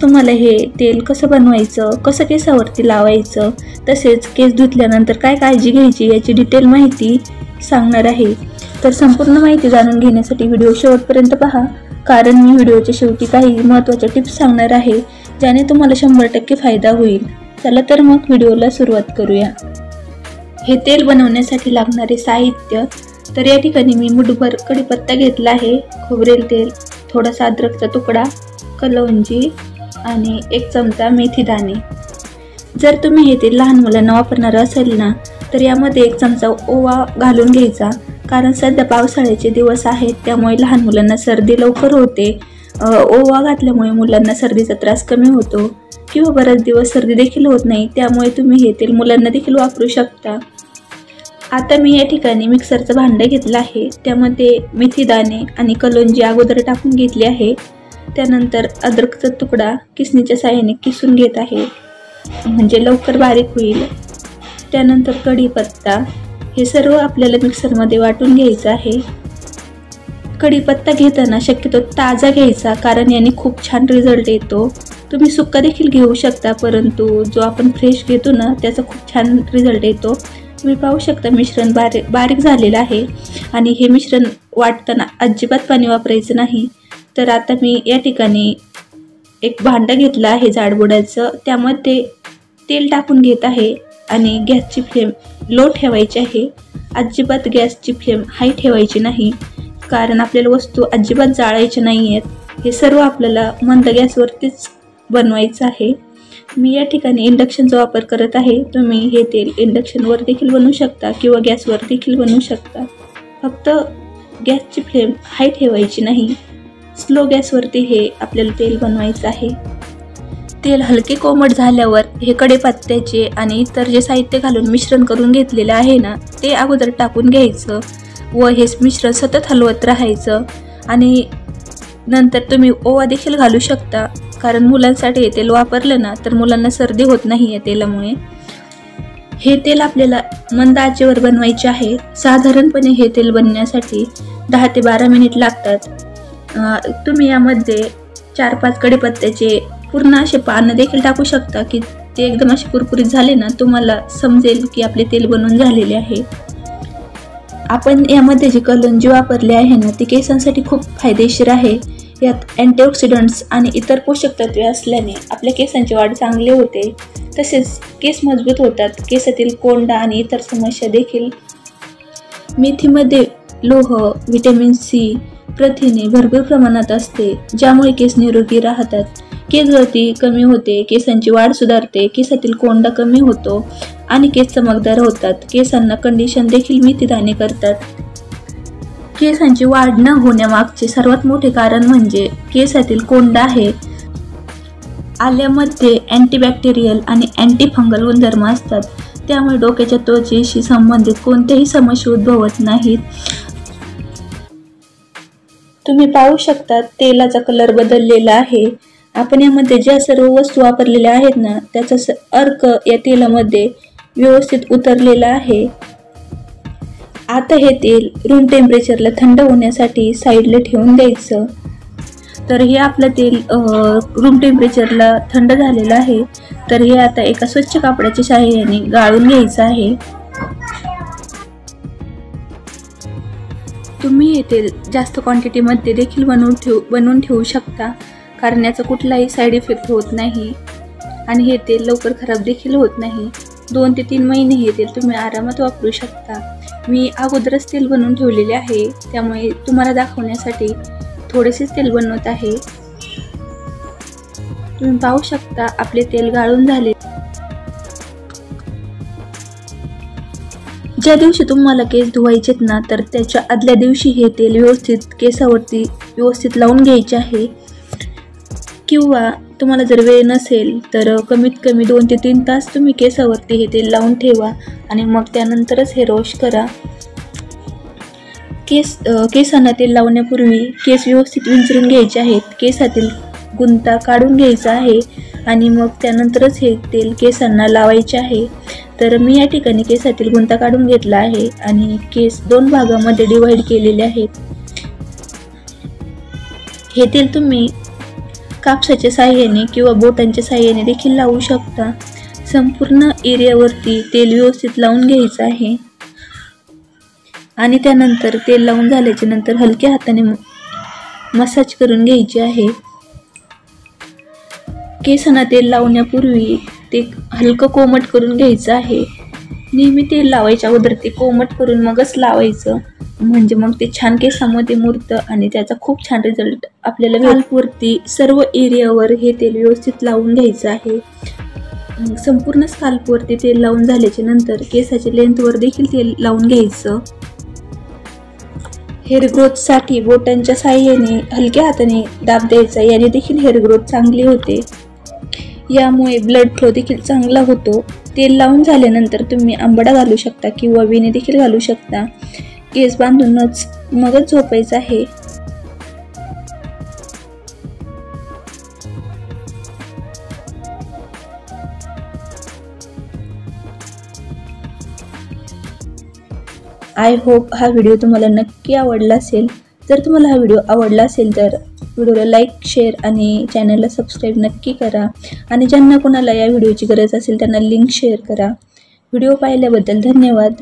तुम्हाला हे तेल कसं बनवायचं, कसं केसावरती लावायचं, तसेच केस धुतल्यानंतर काय काळजी घ्यायची याची डिटेल माहिती सांगणार आहे। तर संपूर्ण माहिती जाणून घेण्यासाठी व्हिडिओ शेवटपर्यंत पहा, कारण मी व्हिडिओच्या शेवटी काही महत्त्वाच्या टिप्स सांगणार आहे ज्याने तुम्हाला 100% फायदा होईल। चला तर मग व्हिडिओला सुरुवात करूया। हे तेल बनवण्यासाठी लागणारे साहित्य, तर या ठिकाणी मी मुठभर कढीपत्ता घेतला आहे, खोबरेल तेल, थोडासा अद्रकचा तुकडा, कलौंजी आणि 1 चमचा मेथी दाणे। जर तुम्ही हे तेल लहान मुलांना वापरणार असेल ना, तर यामध्ये 1 चमचा ओवा घालून घ्यायचा, कारण सध्या पावसाळ्याचे दिवस आहेत त्यामुळे लहान मुलांना सर्दी लवकर होते। ओवा घातल्यामुळे मुलांना सर्दीचा त्रास कमी होतो किंवा बरेच दिवस सर्दी देखील होत नाही, त्यामुळे तुम्ही हे तेल मुलांना देखील वापरू शकता। आता मी या ठिकाणी मिक्सरचं भांडं घेतलं आहे, त्यामध्ये मेथी दाणे आणि कलौंजी अगोदर टाकून घेतली आहे। त्यानंतर अद्रकचा तुकडा किसणीच्या साहाय्याने किसून घेत आहे, म्हणजे लवकर बारीक होईल। त्यानंतर कढीपत्ता, हे सर्व आपल्याला मिक्सरमध्ये वाटून घ्यायचं आहे। कढीपत्ता घेताना शक्यतो ताजा घ्यायचा, कारण याने खूप छान रिझल्ट येतो। तुम्ही सुक्का देखील घेऊ शकता, परंतु जो आपण फ्रेश घेतो ना त्याचा खूप छान रिझल्ट येतो। तुम्ही पाहू शकता मिश्रण बारीक झालेलं आहे आणि हे मिश्रण वाटताना अजिबात पाणी वापरायचं नाही। तर आता मी या ठिकाणी एक भांडं घेतलं आहे जाडबुडाचं, त्यामध्ये तेल टाकून घेत आहे आणि गॅसची फ्लेम लो ठेवायची आहे। अजिबात गॅसची फ्लेम हाय ठेवायची नाही, कारण आपल्याला वस्तू अजिबात जाळायच्या नाही आहेत। हे सर्व आपल्याला मंद गॅसवरतीच बनवायचं आहे। मी या ठिकाणी इंडक्शनचा वापर करत आहे, तुम्ही हे तेल इंडक्शनवर देखील बनवू शकता किंवा गॅसवर देखील बनवू शकता। फक्त गॅसची फ्लेम हाय ठेवायची नाही, स्लो गॅसवरती हे आपल्याला तेल बनवायचं आहे। तेल हलके कोमट झाल्यावर हे कढीपत्त्याचे आणि इतर जे साहित्य घालून मिश्रण करून घेतलेलं आहे ना, ते अगोदर टाकून घ्यायचं व हे मिश्रण सतत हलवत राहायचं। आणि नंतर तुम्ही ओवा देखील घालू शकता, कारण मुलांसाठी हे तेल वापरलं ना तर मुलांना सर्दी होत नाही या तेलामुळे। हे तेल आपल्याला मंद आचेवर बनवायचे आहे। साधारणपणे हे तेल बनण्यासाठी 10 ते 12 मिनिट लागतात। तुम्ही यामध्ये 4-5 कढीपत्त्याचे पूर्ण असे पानं देखील टाकू शकता, की ते एकदम असे कुरकुरीत झाले ना तुम्हाला समजेल की आपले तेल बनवून झालेले आहे। आपण यामध्ये जी कलौंजी वापरली आहे ना ती केसांसाठी खूप फायदेशीर आहे। यात अँटीऑक्सिडंट्स आणि इतर पोषक तत्वे असल्याने आपल्या केसांची वाढ चांगली होते, तसेच केस मजबूत होतात, केसातील कोंडा आणि इतर समस्या देखील। मेथीमध्ये लोह, व्हिटॅमिन सी, प्रथिने भरपूर प्रमाणात असते, ज्यामुळे केस निरोगी राहतात, केस गळती कमी होते, केसांची वाढ सुधारते, केसातील कोंडा कमी होतो आणि केस चमकदार होतात। केसांना कंडिशन देखील मेथी दाणे करतात। केसांची वाढ न होण्यामागचे सर्वात मोठे कारण म्हणजे केसातील कोंडा आहे। आल्यामध्ये अँटीबॅक्टेरियल आणि अँटीफंगल गुणधर्म असतात, त्यामुळे डोक्याच्या त्वचेशी संबंधित कोणत्याही समस्या उद्भवत नाहीत। तुम्ही पाहू शकता तेलाचा कलर बदललेला आहे। आपण यामध्ये ज्या सर्व वस्तू वापरलेल्या आहेत ना त्याचा अर्क या तेलामध्ये व्यवस्थित उतरलेला आहे। आता हे तेल रूम टेम्परेचरला थंड होण्यासाठी साईडला ठेवून द्यायचं। तर हे आपलं तेल रूम टेम्परेचरला थंड झालेलं आहे, तर हे आता एका स्वच्छ कापडाच्या सहाय्याने गाळून घ्यायचं आहे। तुम्ही हे तेल जास्त क्वांटिटीमध्ये देखील बनवून ठेवू शकता, कारण याचा कुठलाही साईड इफेक्ट होत नाही आणि हे तेल लवकर खराब देखील होत नाही। 2 ते 3 महिने हे तेल तुम्ही आरामात वापरू शकता। मी अगोदरच तेल बनवून ठेवलेले आहे, त्यामुळे तुम्हाला दाखवण्यासाठी थोडेसेच तेल बनवत आहे। तुम्ही पाहू शकता आपले तेल गाळून झाले। ज्या दिवशी तुम्हाला केस धुवायचेत ना तर त्याच्या आदल्या दिवशी हे तेल व्यवस्थित केसावरती लावून घ्यायचे आहे, किंवा तुम्हाला जर वेळ नसेल तर कमीत कमी 2 ते 3 तास तुम्ही केसावरती हे तेल लावून ठेवा आणि मग त्यानंतरच हेअर वॉश करा। केसांना तेल लावण्यापूर्वी केस व्यवस्थित विंचरून घ्यायचे आहेत, केसातील गुंता काढून घ्यायचा आहे आणि मग त्यानंतरच हे तेल केसांना लावायचे आहे। तर मी या ठिकाणी केसातील गुंता काढून घेतला आहे आणि केस 2 भागामध्ये डिवाइड केलेले आहेत। हे तेल तुम्ही कापसाच्या साहाय्याने किंवा बोटांच्या साहाय्याने देखील लावू शकता। संपूर्ण एरियावरती तेल व्यवस्थित लावून घ्यायचं आहे आणि त्यानंतर तेल लावून झाल्याच्या नंतर हलक्या हाताने मसाज करून घ्यायचे आहे। केसांना तेल लावण्यापूर्वी ते हलकं कोमट करून घ्यायचं आहे। नेहमी तेल लावायच्या अगोदर ते कोमट करून मगच लावायचं, म्हणजे मग ते छान केसामध्ये मुरतं आणि त्याचा खूप छान रिझल्ट आपल्याला स्काल्पवरती सर्व एरियावर हे तेल व्यवस्थित लावून घ्यायचं आहे। संपूर्ण स्काल्पवरती तेल लावून झाल्याच्या नंतर केसाच्या लेंथवर देखील तेल लावून घ्यायचं। हेअर ग्रोथसाठी बोटांच्या साहाय्याने हलक्या हाताने दाब द्यायचा, याने देखील हेअर ग्रोथ चांगली होते। यामुळे ब्लड फ्लो देखील चांगला होतो। तेल लावून झाल्यानंतर तुम्ही आंबाडा घालू शकता किंवा वेणी देखील घालू शकता। केस बांधूनच मगच झोपायचं आहे। आय होप हा व्हिडिओ तुम्हाला नक्की आवडला असेल। जर तुम्हाला हा व्हिडिओ आवडला असेल तर व्हिडिओला लाईक, शेअर आणि चॅनलला सबस्क्राईब नक्की करा आणि ज्यांना कोणाला या व्हिडिओची गरज असेल त्यांना लिंक शेअर करा। व्हिडिओ पाहिल्याबद्दल धन्यवाद।